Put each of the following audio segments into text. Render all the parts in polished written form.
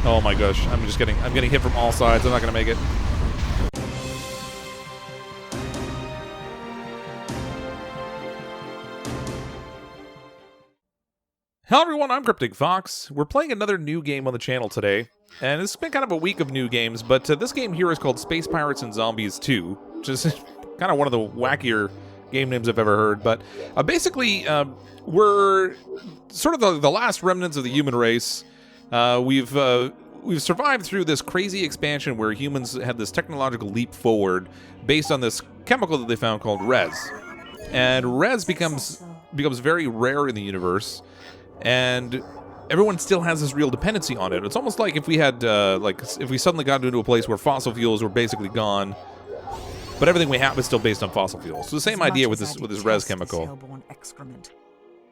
Oh my gosh, I'm getting hit from all sides. I'm not gonna make it. Hello everyone, I'm CrypticFox. We're playing another new game on the channel today, and it's been kind of a week of new games, but this game here is called Space Pirates and Zombies 2, which is kind of one of the wackier game names I've ever heard, but basically, we're sort of the last remnants of the human race. We've survived through this crazy expansion where humans had this technological leap forward based on this chemical that they found called res. And res becomes very rare in the universe, and everyone still has this real dependency on it. It's almost like if we had, if we suddenly got into a place where fossil fuels were basically gone, but everything we have is still based on fossil fuels. So the same idea with this res chemical.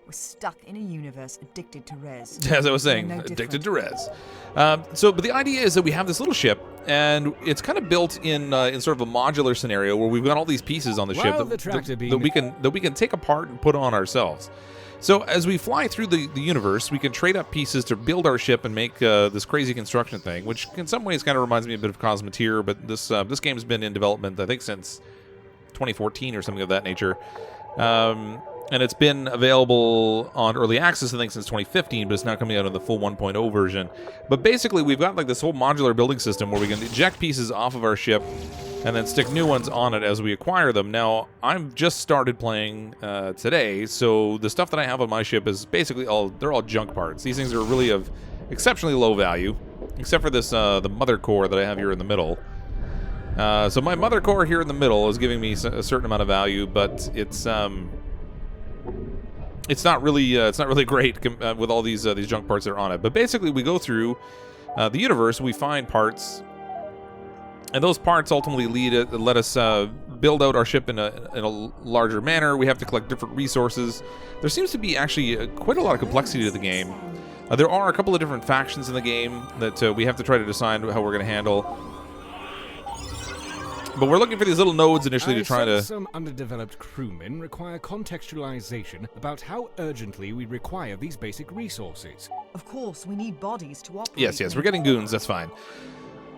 We're stuck in a universe addicted to res. As I was saying, addicted to res. But the idea is that we have this little ship, and it's kind of built in sort of a modular scenario where we've got all these pieces on the ship that we can take apart and put on ourselves. So as we fly through the universe, we can trade up pieces to build our ship and make this crazy construction thing, which in some ways kind of reminds me a bit of Cosmoteer, but this game's been in development, I think, since 2014 or something of that nature. And it's been available on early access, I think, since 2015, but it's now coming out in the full 1.0 version. But basically, we've got like this whole modular building system where we can eject pieces off of our ship and then stick new ones on it as we acquire them. Now, I've just started playing today, so the stuff that I have on my ship is basically they're all junk parts. These things are really of exceptionally low value, except for this the mother core that I have here in the middle. So my mother core here in the middle is giving me a certain amount of value, but it's not really great with all these junk parts that are on it. But basically, we go through the universe, we find parts, and those parts ultimately let us build out our ship in a larger manner. We have to collect different resources. There seems to be actually quite a lot of complexity to the game. There are a couple of different factions in the game that we have to try to decide how we're going to handle. But we're looking for these little nodes initially to try to... Some underdeveloped crewmen require contextualization about how urgently we require these basic resources. Of course, we need bodies to operate. Yes, we're getting goons, that's fine.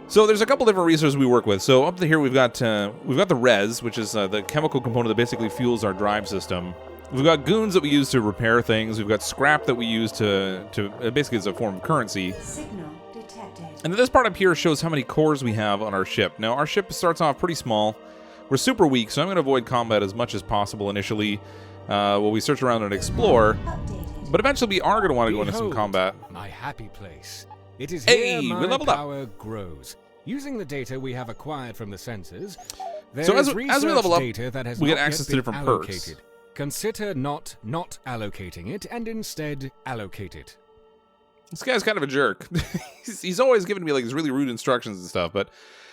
So there's a couple different resources we work with. So up to here we've got the res, which is the chemical component that basically fuels our drive system. We've got goons that we use to repair things. We've got scrap that we use to basically as a form of currency. Signal detected. And this part up here shows how many cores we have on our ship. Now, our ship starts off pretty small. We're super weak, so I'm going to avoid combat as much as possible initially while we search around and explore. But eventually we are going to want to go into some combat. My happy place. It is Hey, here we my leveled up. power grows. Using the data we have acquired from the sensors, there So is as we research level up, data that has we not get access yet to been different allocated. perks. Consider not allocating it, and instead allocate it. This guy's kind of a jerk. He's always giving me like these really rude instructions and stuff. But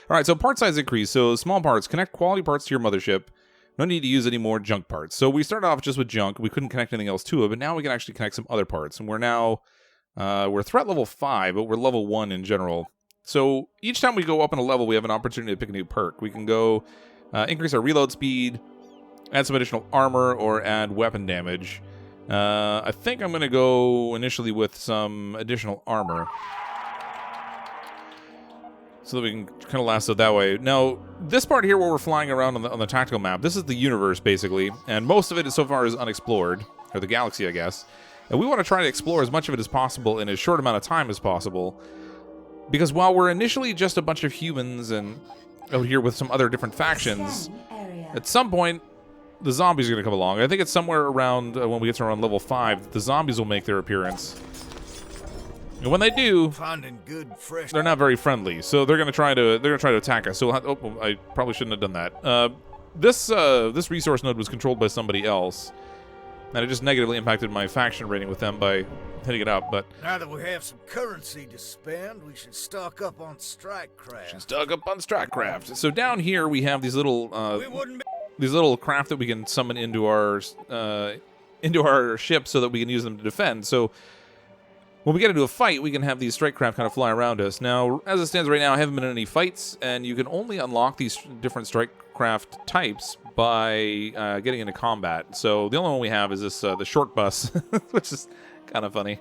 all right, so part size increase. So small parts, connect quality parts to your mothership. No need to use any more junk parts. So we started off just with junk. We couldn't connect anything else to it, but now we can actually connect some other parts. And we're now we're threat level 5, but we're level 1 in general. So each time we go up in a level, we have an opportunity to pick a new perk. We can go increase our reload speed, add some additional armor, or add weapon damage. I think I'm going to go initially with some additional armor, so that we can kind of last it that way. Now, this part here where we're flying around on the tactical map, this is the universe, basically, and most of it so far is unexplored, or the galaxy, I guess. And we want to try to explore as much of it as possible in as short amount of time as possible, because while we're initially just a bunch of humans and out here with some other different factions, at some point, the zombies are going to come along. I think it's somewhere around when we get to around level 5, the zombies will make their appearance. And when they do, they're not very friendly, so they're going to try to attack us. So I probably shouldn't have done that. This resource node was controlled by somebody else, and it just negatively impacted my faction rating with them by hitting it up. But now that we have some currency to spend, we should stock up on Strikecraft. So down here we have these little craft that we can summon into our ship so that we can use them to defend. So when we get into a fight, we can have these strikecraft kind of fly around us. Now, as it stands right now, I haven't been in any fights, and you can only unlock these different strikecraft types by getting into combat. So the only one we have is this the short bus, which is kind of funny.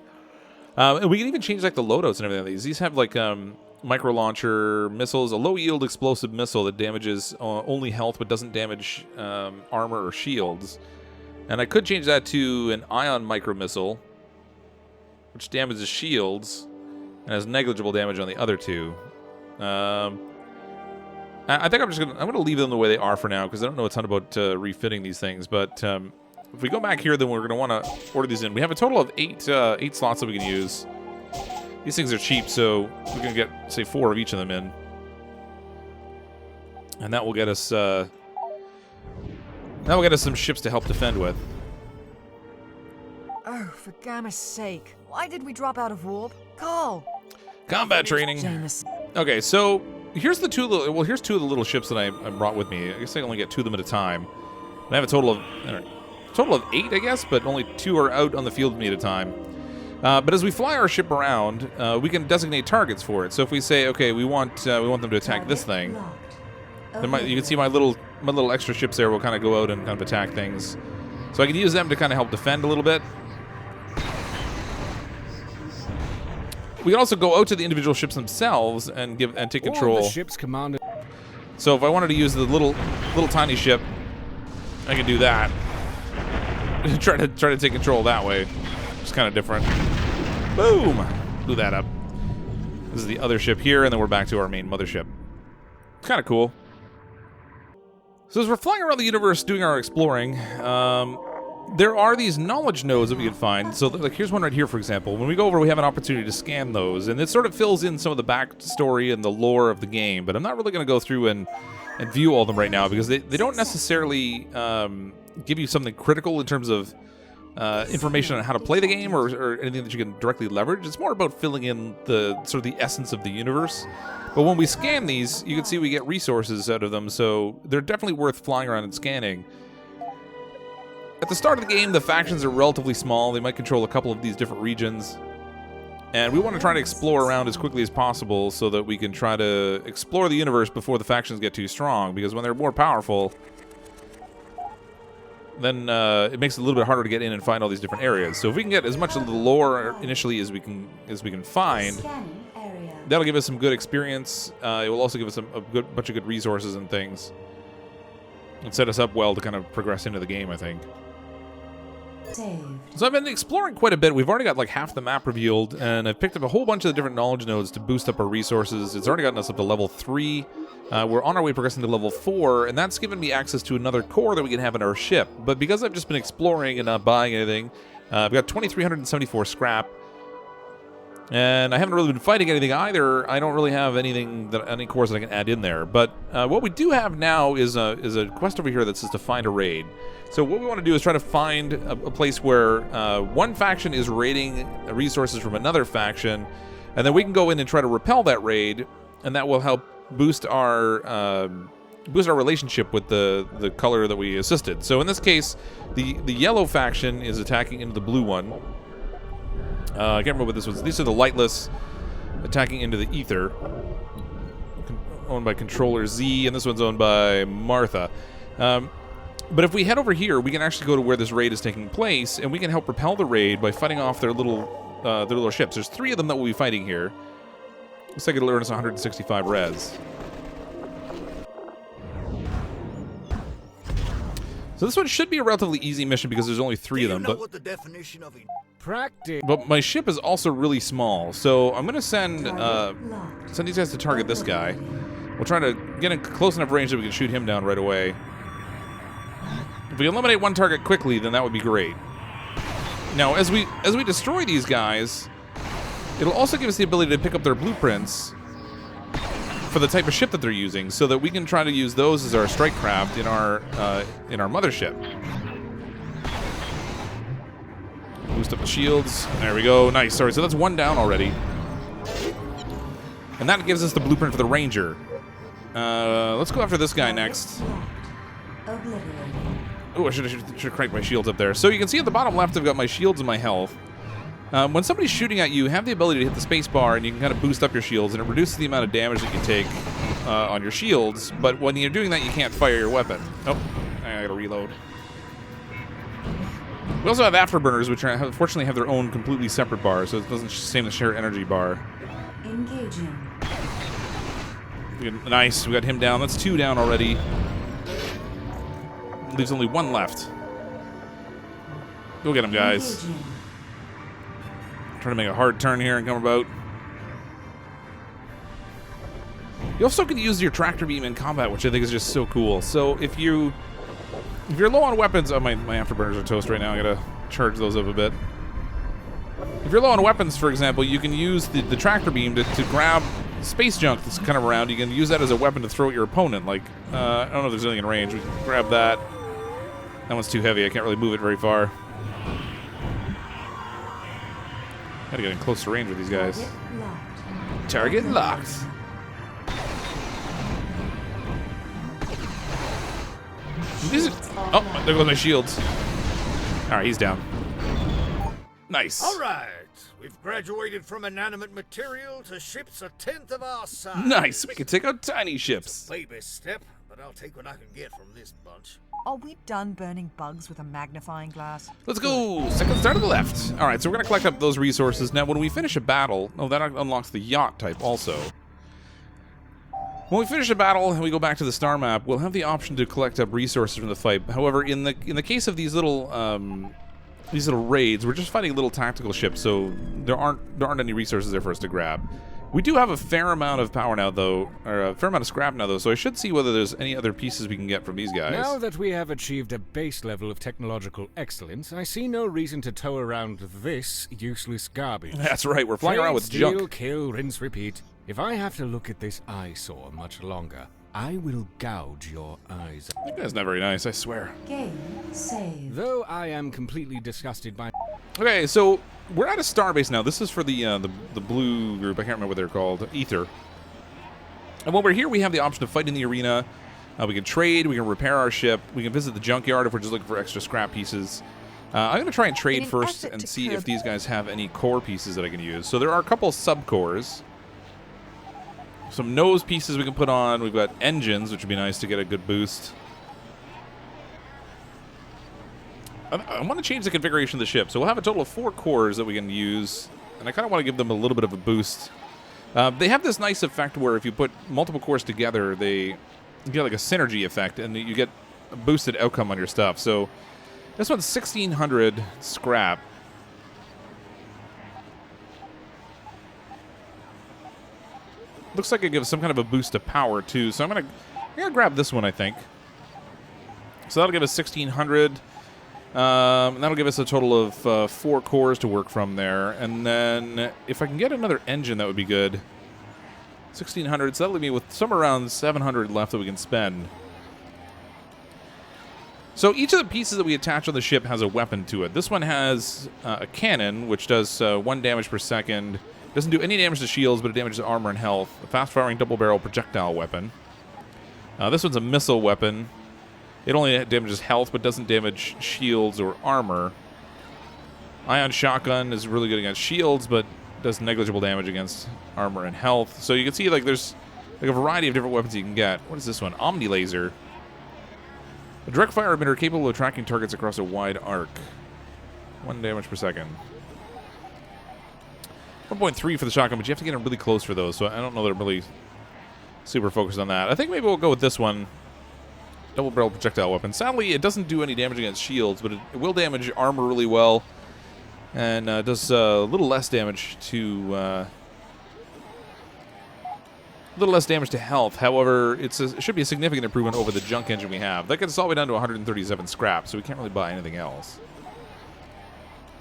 And we can even change like the loadouts and everything. These have like micro launcher missiles, a low yield explosive missile that damages only health but doesn't damage armor or shields. And I could change that to an ion micro missile, which damages shields and has negligible damage on the other two. I think I'm gonna leave them the way they are for now because I don't know a ton about refitting these things. But if we go back here, then we're gonna want to order these in. We have a total of 8 slots that we can use. These things are cheap, so we can get, say, 4 of each of them in, and that will get us some ships to help defend with. Oh, for Gamma's sake! Why did we drop out of warp? Carl! Combat training. Jameson. Okay, so here's the 2 of the, well, here's 2 of the little ships that I brought with me. I guess I can only get 2 of them at a time. I have a total of 8, I guess, but only 2 are out on the field with me at a time. But as we fly our ship around, we can designate targets for it. So if we say, okay, we want them to attack this thing, then you can see my little extra ships there will kind of go out and kind of attack things. So I can use them to kind of help defend a little bit. We can also go out to the individual ships themselves and take control. The ship's commander. So if I wanted to use the little tiny ship, I can do that. try to take control that way. It's kind of different. Boom! Blew that up. This is the other ship here, and then we're back to our main mothership. Kind of cool. So as we're flying around the universe doing our exploring, there are these knowledge nodes that we can find. So like here's one right here, for example. When we go over, we have an opportunity to scan those, and it sort of fills in some of the backstory and the lore of the game, but I'm not really going to go through and view all of them right now because they don't necessarily give you something critical in terms of information on how to play the game or anything that you can directly leverage. It's more about filling in the sort of the essence of the universe. But when we scan these, you can see we get resources out of them, so they're definitely worth flying around and scanning. At the start of the game, the factions are relatively small. They might control a couple of these different regions. And we want to try to explore around as quickly as possible so that we can try to explore the universe before the factions get too strong, because when they're more powerful, then it makes it a little bit harder to get in and find all these different areas. So if we can get as much of the lore initially as we can find, that'll give us some good experience. It will also give us a bunch of good resources and things, and set us up well to kind of progress into the game, I think. So I've been exploring quite a bit. We've already got like half the map revealed, and I've picked up a whole bunch of the different knowledge nodes to boost up our resources. It's already gotten us up to level 3. We're on our way progressing to level 4, and that's given me access to another core that we can have in our ship. But because I've just been exploring and not buying anything, I've got 2,374 scrap, and I haven't really been fighting anything either. I don't really have any cores that I can add in there. But what we do have now is a quest over here that says to find a raid. So what we want to do is try to find a place where one faction is raiding resources from another faction, and then we can go in and try to repel that raid, and that will help boost our relationship with the color that we assisted. So in this case, the yellow faction is attacking into the blue one. I can't remember what this was. These are the lightless attacking into the ether, owned by Controller Z, and this one's owned by Martha. But if we head over here, we can actually go to where this raid is taking place, and we can help repel the raid by fighting off their little ships. There's 3 of them that we'll be fighting here. Looks like it'll earn us 165 res. So this one should be a relatively easy mission because there's only 3 of them. Know what the definition of Practice. But my ship is also really small, so I'm gonna send these guys to target this guy. We'll try to get in close enough range that we can shoot him down right away. If we eliminate one target quickly, then that would be great. Now, as we destroy these guys, it'll also give us the ability to pick up their blueprints for the type of ship that they're using, so that we can try to use those as our strike craft in our mothership. Boost up the shields. There we go. Nice. Sorry. So that's 1 down already, and that gives us the blueprint for the Ranger. Let's go after this guy next. Oh, I should have cranked my shields up there. So you can see at the bottom left, I've got my shields and my health. When somebody's shooting at you, have the ability to hit the space bar, and you can kind of boost up your shields, and it reduces the amount of damage that you take on your shields. But when you're doing that, you can't fire your weapon. Oh, I gotta reload. We also have afterburners, which unfortunately have their own completely separate bar, so it doesn't seem to share energy bar. Engaging. Nice, we got him down. That's 2 down already. Leaves only 1 left. Go get him, guys. Engaging. Trying to make a hard turn here and come about. You also can use your tractor beam in combat, which I think is just so cool. So if you're low on weapons, oh, my afterburners are toast right now. I gotta charge those up a bit. If you're low on weapons, for example, you can use the tractor beam to grab space junk that's kind of around. You can use that as a weapon to throw at your opponent. Like, I don't know if there's anything in range. We can grab that. That one's too heavy. I can't really move it very far. Gotta get in close to range with these guys. Target locked. Oh, there goes my shields. Alright, he's down. Nice. All right. We've graduated from inanimate material to ships 1/10 of our size. Nice. We can take out tiny ships. Baby step, but I'll take what I can get from this bunch. Are we done burning bugs with a magnifying glass? Let's go. Second star to the left. All right, so we're going to collect up those resources. Now, when we finish a battle... Oh, that unlocks the yacht type also. When we finish a battle and we go back to the star map, we'll have the option to collect up resources from the fight. However, in the case of these little raids, we're just fighting little tactical ships, so there aren't any resources there for us to grab. We do have a fair amount of power now, though, or a fair amount of scrap now, though, so I should see whether there's any other pieces we can get from these guys. Now that we have achieved a base level of technological excellence, I see no reason to tow around this useless garbage. That's right, we're flying around with Steal, junk. kill, rinse, repeat. If I have to look at this eyesore much longer, I will gouge your eyes out. That guy's not very nice, I swear. Game save. Though I am completely disgusted by... Okay, so we're at a starbase now. This is for the blue group. I can't remember what they're called. Ether. And when we're here, we have the option to fight in the arena. We can trade. We can repair our ship. We can visit the junkyard if we're just looking for extra scrap pieces. I'm going to try and trade first and see if these guys have any core pieces that I can use. So there are a couple sub-cores. Some nose pieces we can put on. We've got engines, which would be nice to get a good boost. I want to change the configuration of the ship. So we'll have a total of 4 cores that we can use. And I kind of want to give them a little bit of a boost. They have this nice effect where if you put multiple cores together, you get like a synergy effect. And you get a boosted outcome on your stuff. So this one's 1,600 scrap. Looks like it gives some kind of a boost to power, too. So I'm gonna grab this one, I think. So that'll give us 1,600. And that'll give us a total of 4 cores to work from there. And then if I can get another engine, that would be good. 1,600. So that'll leave me with somewhere around 700 left that we can spend. So each of the pieces that we attach on the ship has a weapon to it. This one has a cannon, which does 1 damage per second. Doesn't do any damage to shields, but it damages armor and health. A fast-firing double-barrel projectile weapon. This one's a missile weapon. It only damages health, but doesn't damage shields or armor. Ion shotgun is really good against shields, but does negligible damage against armor and health. So you can see like there's like a variety of different weapons you can get. What is this one? Omni laser. A direct fire emitter capable of tracking targets across a wide arc. 1 damage per second. 1.3 for the shotgun, but you have to get them really close for those, so I don't know that I'm really super focused on that. I think maybe we'll go with this one. Double barrel projectile weapon. Sadly, it doesn't do any damage against shields, but it will damage armor really well, and does a little less damage to health. However, it should be a significant improvement over the junk engine we have. That gets us all the way down to 137 scrap, so we can't really buy anything else.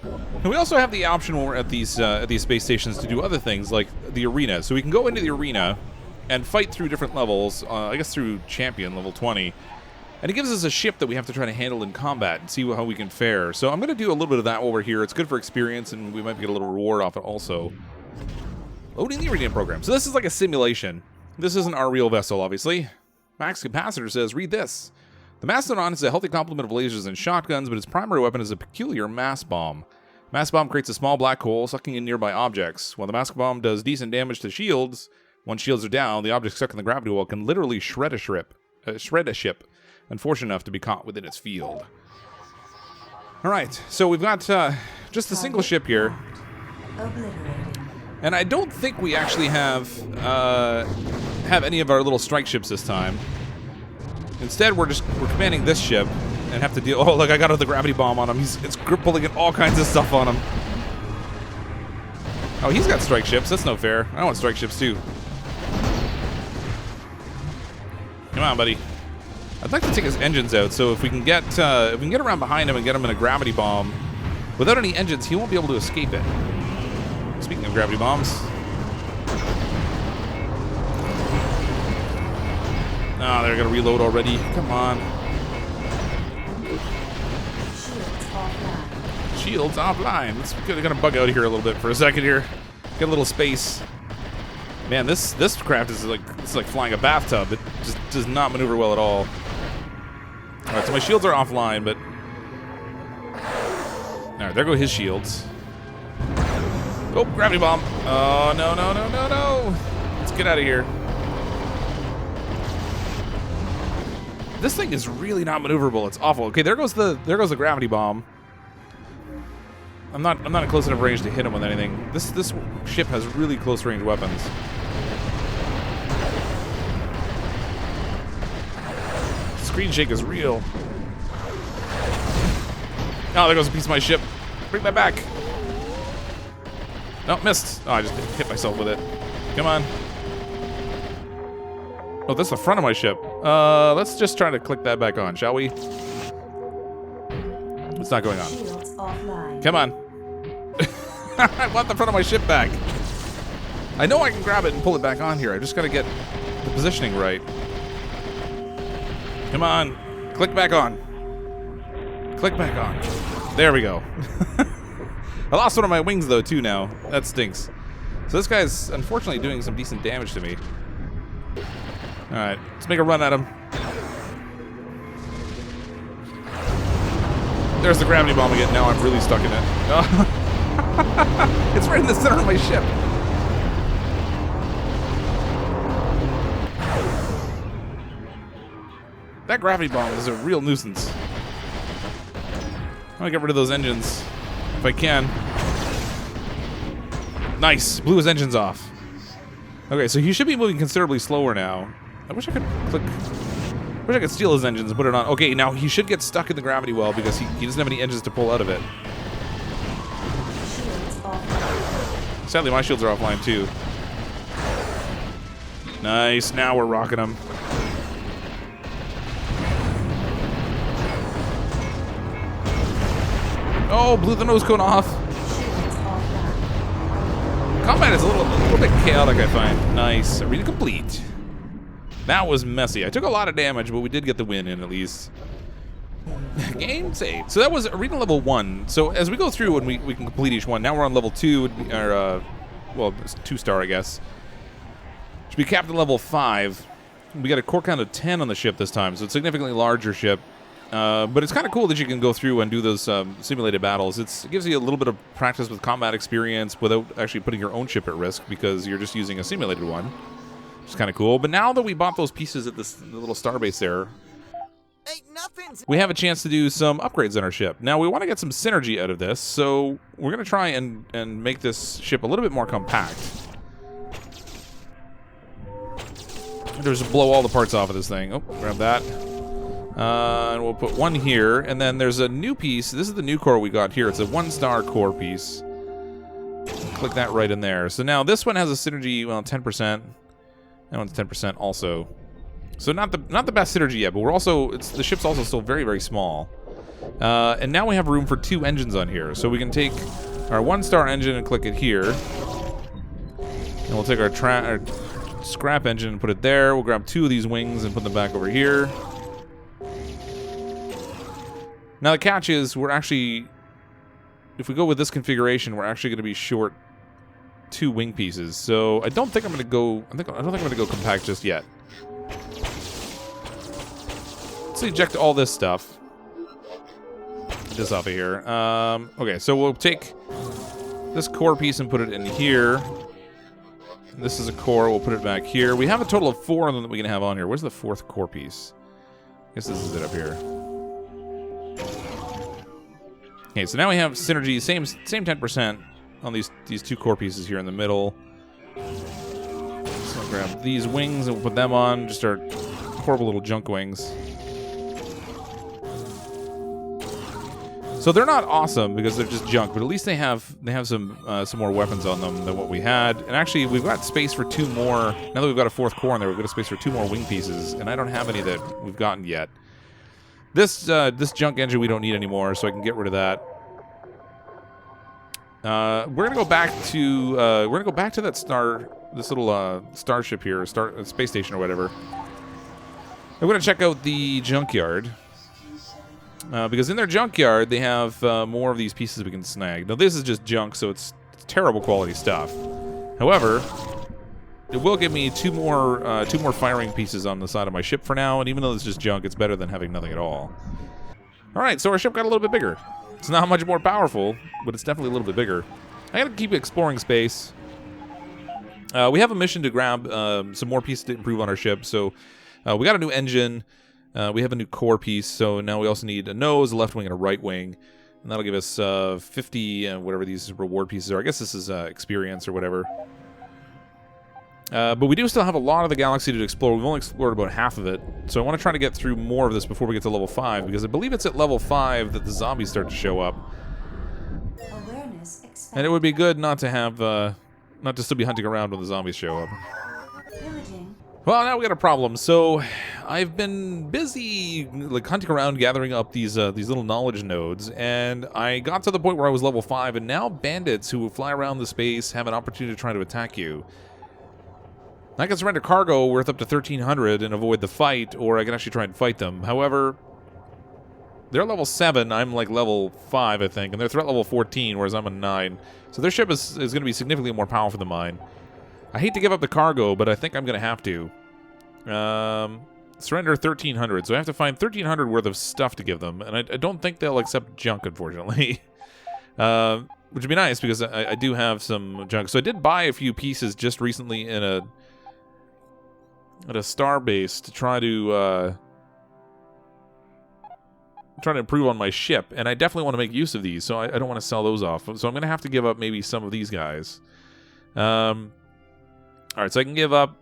And we also have the option when we're at these space stations to do other things like the arena. So we can go into the arena and fight through different levels, I guess through champion level 20. And it gives us a ship that we have to try to handle in combat and see how we can fare. So I'm going to do a little bit of that while we're here. It's good for experience, and we might get a little reward off it also. Loading the arena program. So this is like a simulation. This isn't our real vessel, obviously. Max Capacitor says, read this. The Mastodon is a healthy complement of lasers and shotguns, but its primary weapon is a peculiar mass bomb. Mass bomb creates a small black hole, sucking in nearby objects. While the mass bomb does decent damage to shields, once shields are down, the object stuck in the gravity well can literally shred a ship, unfortunate enough to be caught within its field. All right, so we've got just a single ship here. And I don't think we actually have any of our little strike ships this time. Instead, we're commanding this ship and have to deal. Oh, look! I got the gravity bomb on him. It's pulling in all kinds of stuff on him. Oh, he's got strike ships. That's no fair. I want strike ships too. Come on, buddy. I'd like to take his engines out. So if we can get around behind him and get him in a gravity bomb, without any engines, he won't be able to escape it. Speaking of gravity bombs. Oh, they're going to reload already. Come on. Shields offline. Let's going to bug out here a little bit for a second here. Get a little space. Man, this craft is like flying a bathtub. It just does not maneuver well at all. All right, so my shields are offline, but all right, there go his shields. Oh, gravity bomb. Oh, no, no, no, no, no. Let's get out of here. This thing is really not maneuverable. It's awful. Okay, there goes the gravity bomb. I'm not in close enough range to hit him with anything. This ship has really close range weapons. Screen shake is real. Oh, there goes a piece of my ship. Bring that back. No, missed. Oh, I just hit myself with it. Come on. Oh, that's the front of my ship. Let's just try to click that back on, shall we? It's not going on. Come on. I want the front of my ship back. I know I can grab it and pull it back on here. I just got to get the positioning right. Come on. Click back on. Click back on. There we go. I lost one of my wings, though, too, now. That stinks. So this guy's, unfortunately, doing some decent damage to me. Alright, let's make a run at him. There's the gravity bomb again. Now I'm really stuck in it. It's right in the center of my ship. That gravity bomb is a real nuisance. I'm gonna get rid of those engines if I can. Nice, blew his engines off. Okay, so he should be moving considerably slower now. I wish I could click. I wish I could steal his engines and put it on. Okay, now he should get stuck in the gravity well because he doesn't have any engines to pull out of it. Sadly, my shields are offline too. Nice, now we're rocking them. Oh, blew the nose cone off. Combat is a little bit chaotic, I find. Nice, arena complete. That was messy. I took a lot of damage, but we did get the win in at least. Game saved. So that was arena level 1. So as we go through and we can complete each one, now we're on level 2, or well, it's 2-star, I guess. Should be capped at level 5. We got a core count of 10 on the ship this time, so it's a significantly larger ship. But it's kind of cool that you can go through and do those simulated battles. It gives you a little bit of practice with combat experience without actually putting your own ship at risk because you're just using a simulated one. Which is kind of cool. But now that we bought those pieces at the little starbase there, we have a chance to do some upgrades on our ship. Now, we want to get some synergy out of this, so we're going to try and make this ship a little bit more compact. Just blow all the parts off of this thing. Oh, grab that. And we'll put one here, and then there's a new piece. This is the new core we got here. It's a 1-star core piece. Click that right in there. So now this one has a synergy, well, 10%. That one's 10% also. So not the best synergy yet, but we're also the ship's also still very, very small. And now we have room for 2 engines on here. So we can take our 1-star engine and click it here. And we'll take our scrap engine and put it there. We'll grab 2 of these wings and put them back over here. Now the catch is we're actually, if we go with this configuration, we're actually going to be short 2 wing pieces. So I don't think I'm going to go. I don't think I'm going to go compact just yet. Let's eject all this stuff. Get this off of here. Okay, so we'll take this core piece and put it in here. This is a core. We'll put it back here. We have a total of 4 of them that we can have on here. Where's the 4th core piece? I guess this is it up here. Okay, so now we have synergy, same 10% on these two core pieces here in the middle. So I'll grab these wings and we'll put them on, just our horrible little junk wings. So they're not awesome because they're just junk, but at least they have some more weapons on them than what we had. And actually, we've got space for 2 more. Now that we've got a 4th core in there, we've got a space for 2 more wing pieces, and I don't have any that we've gotten yet. This junk engine we don't need anymore, so I can get rid of that. We're gonna go back to this little starship here, space station or whatever. We're gonna check out the junkyard. Because in their junkyard, they have more of these pieces we can snag. Now, this is just junk, so it's terrible quality stuff. However, it will give me 2 more firing pieces on the side of my ship for now, and even though it's just junk, it's better than having nothing at all. All right, so our ship got a little bit bigger. It's not much more powerful, but it's definitely a little bit bigger. I gotta keep exploring space. We have a mission to grab some more pieces to improve on our ship, so we got a new engine. We have a new core piece, so now we also need a nose, a left wing, and a right wing. And that'll give us 50, whatever these reward pieces are. I guess this is experience or whatever. But we do still have a lot of the galaxy to explore. We've only explored about half of it. So I want to try to get through more of this before we get to level 5, because I believe it's at level 5 that the zombies start to show up. And it would be good not to have, not to still be hunting around when the zombies show up. Well, now we got a problem. So I've been busy hunting around, gathering up these little knowledge nodes, and I got to the point where I was level 5, and now bandits who fly around the space have an opportunity to try to attack you. I can surrender cargo worth up to 1,300 and avoid the fight, or I can actually try and fight them. However, they're level 7, I'm like level 5, I think, and they're threat level 14, whereas I'm a 9. So their ship is going to be significantly more powerful than mine. I hate to give up the cargo, but I think I'm going to have to. Surrender 1,300. So I have to find 1,300 worth of stuff to give them, and I don't think they'll accept junk, unfortunately. Which would be nice, because I do have some junk. So I did buy a few pieces just recently at a star base to try to improve on my ship, and I definitely want to make use of these, so I don't want to sell those off. So I'm going to have to give up maybe some of these guys. Alright, so I can give up...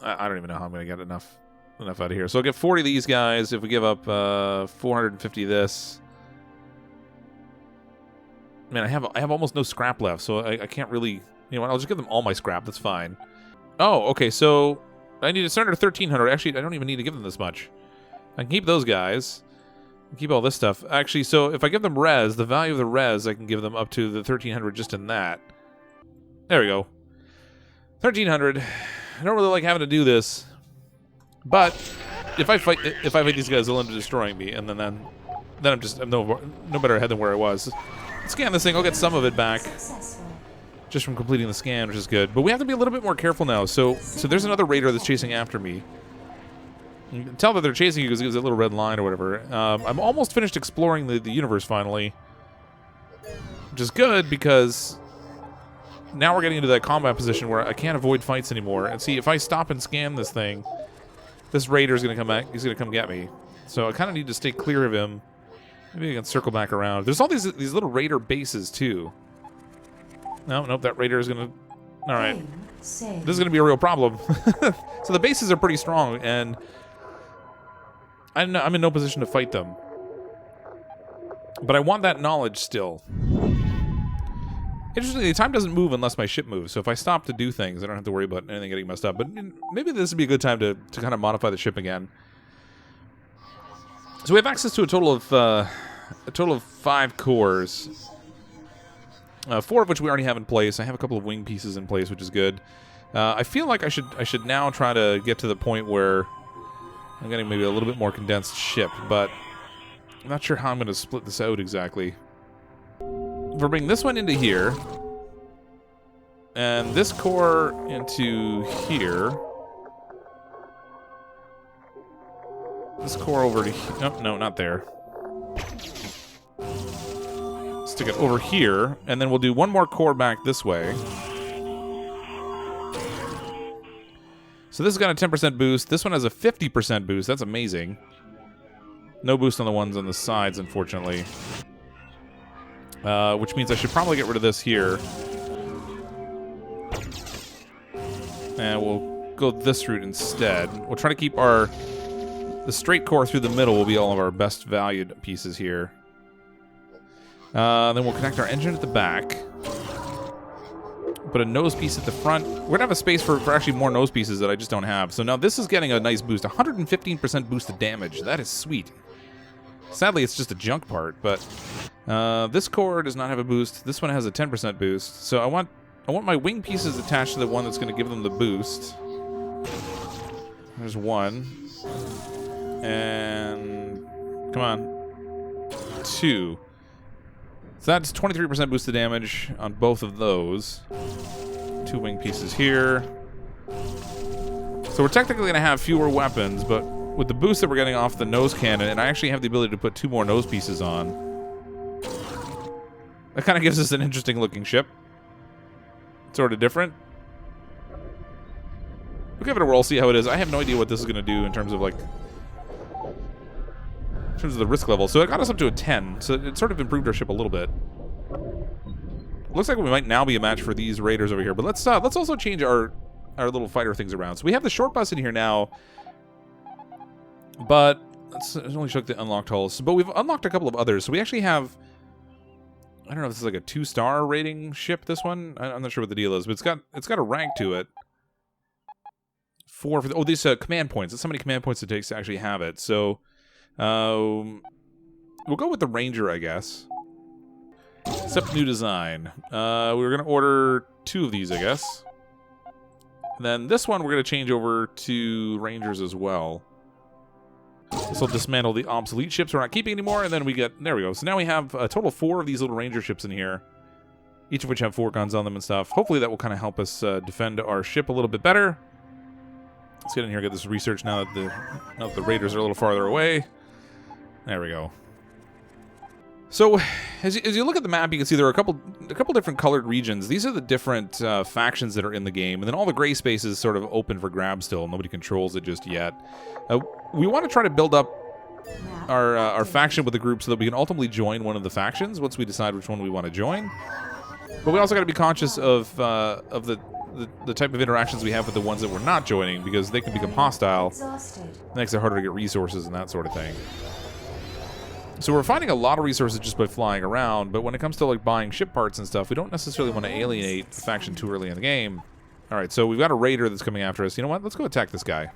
I don't even know how I'm going to get enough out of here. So I'll get 40 of these guys if we give up 450 of this. Man, I have almost no scrap left, so I can't really... You know what, I'll just give them all my scrap, that's fine. Oh, okay, so I need to surrender 1,300. Actually, I don't even need to give them this much. I can keep those guys. I can keep all this stuff. Actually, so if I give them res, the value of the res, I can give them up to the 1,300 just in that. There we go. 1,300. I don't really like having to do this, but if I fight these guys, they'll end up destroying me, and then I'm no better ahead than where I was. Scan this thing. I'll get some of it back just from completing the scan, which is good. But we have to be a little bit more careful now. So there's another raider that's chasing after me. You can tell that they're chasing you because there's a little red line or whatever. I'm almost finished exploring the universe finally, which is good because now we're getting into that combat position where I can't avoid fights anymore. And see, if I stop and scan this thing, this raider is going to come back. He's going to come get me. So I kind of need to stay clear of him. Maybe I can circle back around. There's all these little raider bases too. Nope, that raider is going to... All right. This is going to be a real problem. So the bases are pretty strong, and I'm in no position to fight them. But I want that knowledge still. Interestingly, time doesn't move unless my ship moves, so if I stop to do things, I don't have to worry about anything getting messed up. But maybe this would be a good time to kind of modify the ship again. So we have access to a total of 5 cores, 4 of which we already have in place. I have a couple of wing pieces in place, which is good. I feel like I should now try to get to the point where I'm getting maybe a little bit more condensed ship, but I'm not sure how I'm going to split this out exactly. We'll bring this one into here, and this core into here. This core over to here. Oh, no, not there. Stick it over here, and then we'll do one more core back this way. So this has got a 10% boost. This one has a 50% boost. That's amazing. No boost on the ones on the sides, unfortunately. which means I should probably get rid of this here. And we'll go this route instead. We'll try to keep the straight core through the middle will be all of our best valued pieces here. Then we'll connect our engine at the back. Put a nose piece at the front. We're going to have a space for actually more nose pieces that I just don't have. So now this is getting a nice boost. 115% boosted damage. That is sweet. Sadly, it's just a junk part, but this core does not have a boost. This one has a 10% boost. So I want my wing pieces attached to the one that's going to give them the boost. There's one. And come on. 2. So that's 23% boosted damage on both of those. 2 wing pieces here. So we're technically going to have fewer weapons, but with the boost that we're getting off the nose cannon, and I actually have the ability to put 2 more nose pieces on, that kind of gives us an interesting looking ship. Sort of different. We'll give it a roll, see how it is. I have no idea what this is going to do in terms of like... in terms of the risk level. So it got us up to a 10, so it sort of improved our ship a little bit. Looks like we might now be a match for these raiders over here, but let's also change our little fighter things around. So we have the short bus in here now, but let's only show the unlocked hulls. But we've unlocked a couple of others. So we actually have, I don't know if this is like a 2-star rating ship, this one. I'm not sure what the deal is, but it's got a rank to it. 4 for oh, these command points. That's how many command points it takes to actually have it. So we'll go with the Ranger, I guess. Except new design. We're going to order 2 of these, I guess. And then this one we're going to change over to Rangers as well. This will dismantle the obsolete ships we're not keeping anymore, and then we get... there we go. So now we have a total of 4 of these little Ranger ships in here, each of which have 4 guns on them and stuff. Hopefully that will kind of help us defend our ship a little bit better. Let's get in here and get this research now that the raiders are a little farther away. There we go. So, as you look at the map, you can see there are a couple different colored regions. These are the different factions that are in the game, and then all the gray space is sort of open for grab still. Nobody controls it just yet. We want to try to build up our faction with the group so that we can ultimately join one of the factions once we decide which one we want to join. But we also got to be conscious of the type of interactions we have with the ones that we're not joining, because they can become hostile. It makes it harder to get resources and that sort of thing. So we're finding a lot of resources just by flying around, but when it comes to like buying ship parts and stuff, we don't necessarily want to alienate the faction too early in the game. All right, so we've got a raider that's coming after us. You know what? Let's go attack this guy.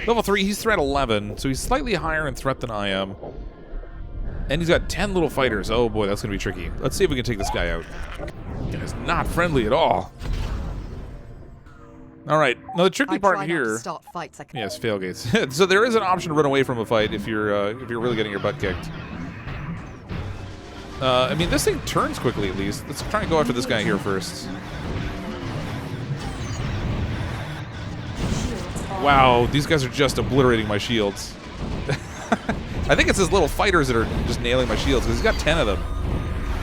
Level 3, he's threat 11, so he's slightly higher in threat than I am. And he's got 10 little fighters. Oh boy, that's going to be tricky. Let's see if we can take this guy out. He's not friendly at all. All right. Now the tricky part here. Start fights, yes, failgates. So there is an option to run away from a fight if you're really getting your butt kicked. I mean, this thing turns quickly at least. Let's try and go after this guy here first. Wow, these guys are just obliterating my shields. I think it's his little fighters that are just nailing my shields, because he's got 10 of them.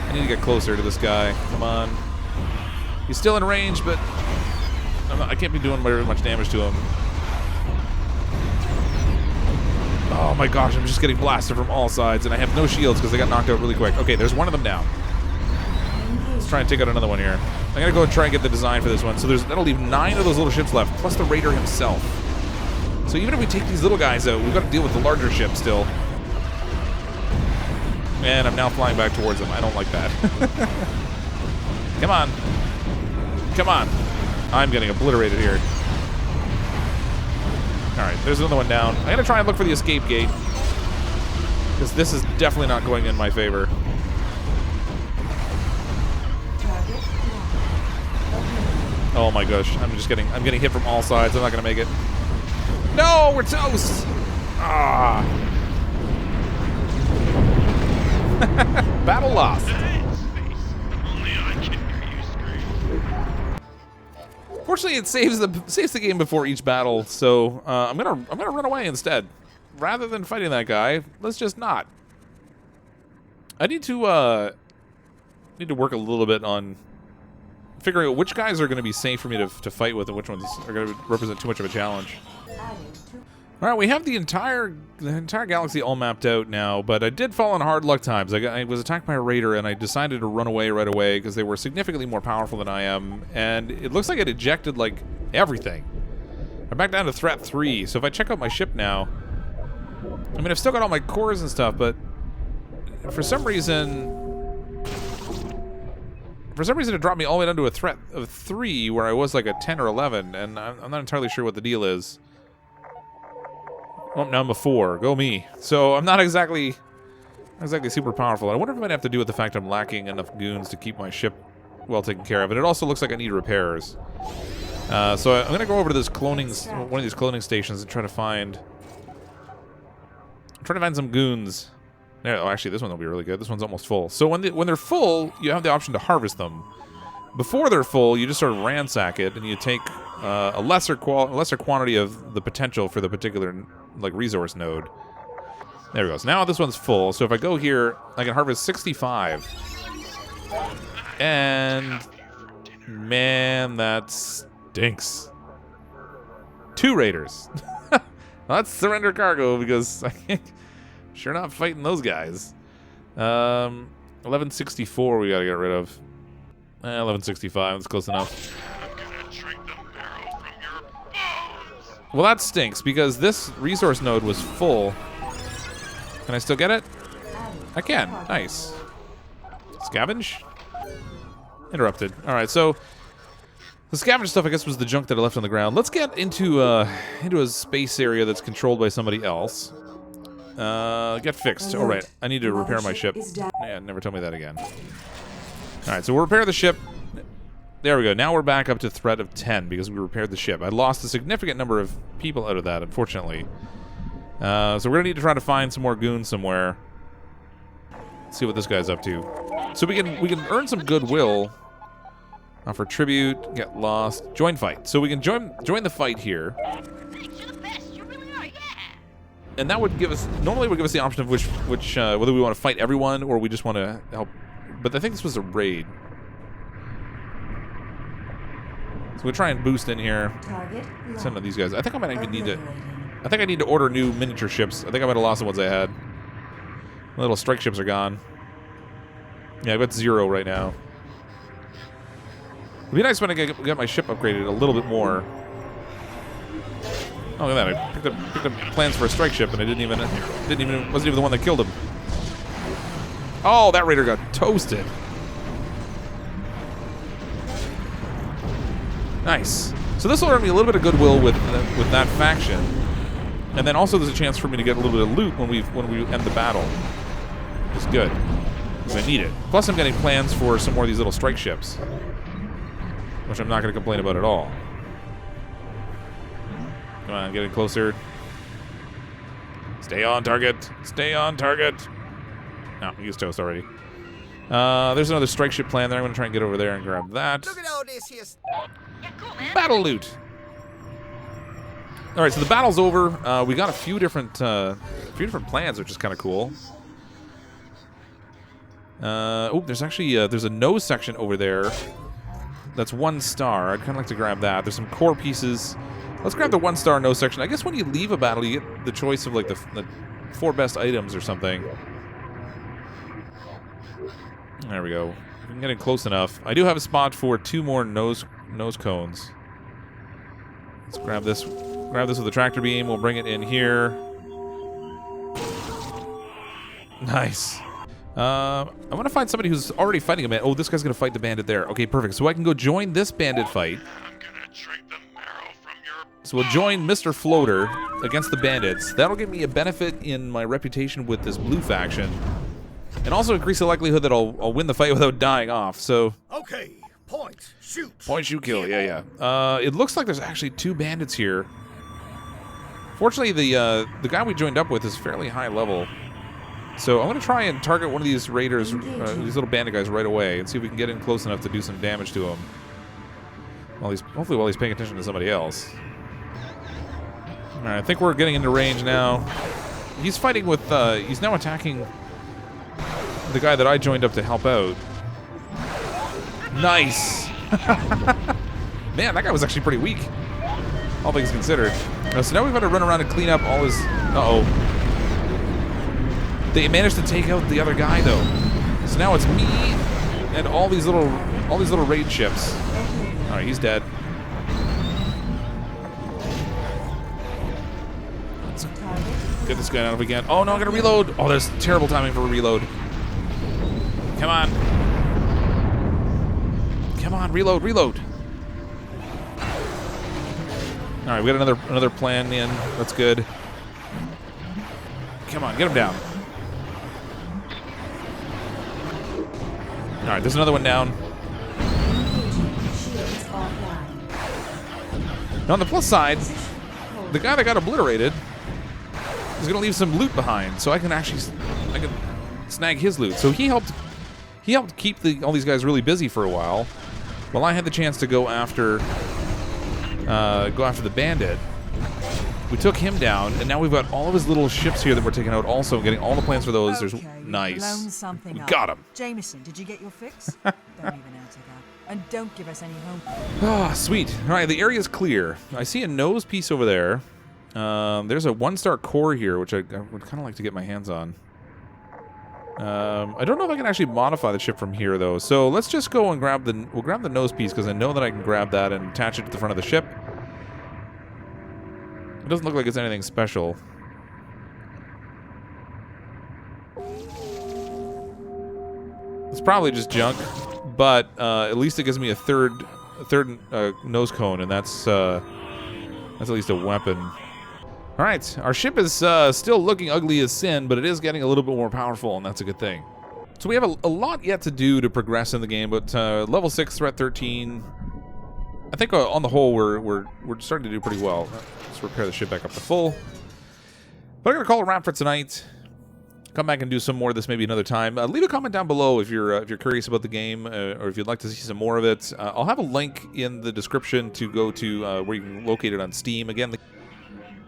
I need to get closer to this guy. Come on. He's still in range, but I can't be doing very much damage to him. Oh my gosh, I'm just getting blasted from all sides, and I have no shields because they got knocked out really quick. Okay, there's one of them down. Let's try and take out another one here. I'm going to go and try and get the design for this one. So that'll leave 9 of those little ships left, plus the raider himself. So even if we take these little guys out, we've got to deal with the larger ship still. And I'm now flying back towards them. I don't like that. Come on. Come on. I'm getting obliterated here. Alright, there's another one down. I'm going to try and look for the escape gate, because this is definitely not going in my favor. Oh my gosh, I'm getting hit from all sides. I'm not going to make it. No, we're toast! Ah. Battle lost. Fortunately, it saves the game before each battle, so I'm gonna run away instead. Rather than fighting that guy, let's just not. I need to work a little bit on figuring out which guys are going to be safe for me to fight with and which ones are going to represent too much of a challenge. All right, we have the entire galaxy all mapped out now, but I did fall on hard luck times. I was attacked by a raider, and I decided to run away right away because they were significantly more powerful than I am, and it looks like it ejected, like, everything. I'm back down to threat 3, so if I check out my ship now... I mean, I've still got all my cores and stuff, but for some reason it dropped me all the way down to a threat of 3, where I was, like, a 10 or 11, and I'm not entirely sure what the deal is. Oh, now I'm a 4. Go me. So I'm not exactly super powerful. I wonder if it might have to do with the fact I'm lacking enough goons to keep my ship well taken care of. And it also looks like I need repairs. So I'm going to go over to this one of these cloning stations and try to find some goons. There, oh, actually, this one will be really good. This one's almost full. So when they're full, you have the option to harvest them. Before they're full, you just sort of ransack it, and you take a lesser quantity of the potential for the particular resource node. There we go. So now this one's full. So if I go here, I can harvest 65. And man, that stinks. 2 raiders. Let's surrender cargo because I'm sure not fighting those guys. 1164 we gotta get rid of. 1165, that's close enough. Well, that stinks, because this resource node was full. Can I still get it? I can. Nice. Scavenge? Interrupted. Alright, so the scavenge stuff, I guess, was the junk that I left on the ground. Let's get into a space area that's controlled by somebody else. Get fixed. Alright, I need to repair my ship. Yeah, never tell me that again. Alright, so we'll repair the ship. There we go. Now we're back up to threat of 10 because we repaired the ship. I lost a significant number of people out of that, unfortunately. So we're going to need to try to find some more goons somewhere. Let's see what this guy's up to. So we can earn some goodwill. Offer tribute, get lost, join fight. So we can join the fight here. And that would give us, normally would give us the option of which whether we want to fight everyone or we just want to help. But I think this was a raid. So we'll try and boost in here. Send to these guys. I think I might even need to. I think I need to order new miniature ships. I think I might have lost the ones I had. My little strike ships are gone. Yeah, I've got 0 right now. It'd be nice when I get my ship upgraded a little bit more. Oh, look at that! I picked up plans for a strike ship, and I wasn't even the one that killed him. Oh, that raider got toasted. Nice. So this will earn me a little bit of goodwill with that faction, and then also there's a chance for me to get a little bit of loot when we end the battle. It's good because I need it. Plus, I'm getting plans for some more of these little strike ships, which I'm not going to complain about at all. Come on, getting closer. Stay on target. Stay on target. No, he used toast already. There's another strike ship plan there. I'm going to try and get over there and grab that. Look at all this here. Yeah, cool, man. Battle loot. All right, so the battle's over. We got a few different plans, which is kind of cool. Oh, there's actually there's a nose section over there. That's 1 star. I'd kind of like to grab that. There's some core pieces. Let's grab the 1-star nose section. I guess when you leave a battle, you get the choice of like the 4 best items or something. There we go. I'm getting close enough. I do have a spot for 2 more nose cones. Let's grab this. Grab this with the tractor beam. We'll bring it in here. Nice. I want to find somebody who's already fighting a bandit. Oh, this guy's going to fight the bandit there. Okay, perfect. So I can go join this bandit fight. So we'll join Mr. Floater against the bandits. That'll give me a benefit in my reputation with this blue faction. And also increase the likelihood that I'll win the fight without dying off. So Okay, point, shoot. Point, shoot, kill. Yeah. It looks like there's actually 2 bandits here. Fortunately, the guy we joined up with is fairly high level. So I'm going to try and target one of these raiders, these little bandit guys right away, and see if we can get in close enough to do some damage to him. Hopefully while he's paying attention to somebody else. All right, I think we're getting into range now. He's fighting with, he's now attacking the guy that I joined up to help out. Nice! Man, that guy was actually pretty weak. all things considered. So now we've got to run around and clean up all his... Uh-oh. They managed to take out the other guy, though. So now it's me and all these little raid ships. All right, he's dead. Let's get this guy out if we can. Oh no, I gotta reload. Oh, there's terrible timing for a reload. Come on. Come on, reload, reload. All right, we got another plan in. That's good. Come on, get him down. All right, there's another one down. Now on the plus side, the guy that got obliterated is gonna leave some loot behind, so I can snag his loot. So he helped keep all these guys really busy for a while I had the chance to go after the bandit. We took him down, and now we've got all of his little ships here that we're taking out also, and getting all the plans for those. Okay, There's nice. Something We up. got him. Jameson, did you get your fix? Don't even answer that. And don't give us any hope. Ah, sweet. All right, the area's clear. I see a nose piece over there. There's a 1-star core here, which I would kind of like to get my hands on. I don't know if I can actually modify the ship from here, though. So let's just go and grab the nose piece, because I know that I can grab that and attach it to the front of the ship. It doesn't look like it's anything special. It's probably just junk, but at least it gives me a third nose cone, and that's at least a weapon. All right, our ship is still looking ugly as sin, but it is getting a little bit more powerful, and that's a good thing. So we have a lot yet to do to progress in the game, but level 6, threat 13. I think on the whole we're starting to do pretty well. Let's repair the ship back up to full. But I'm gonna call it a wrap for tonight. Come back and do some more of this maybe another time. Leave a comment down below if you're curious about the game, or if you'd like to see some more of it. I'll have a link in the description to go to where you can locate it on Steam. Again,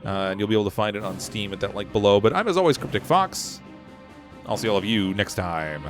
and you'll be able to find it on Steam at that link below. But I'm, as always, CrypticFox. I'll see all of you next time.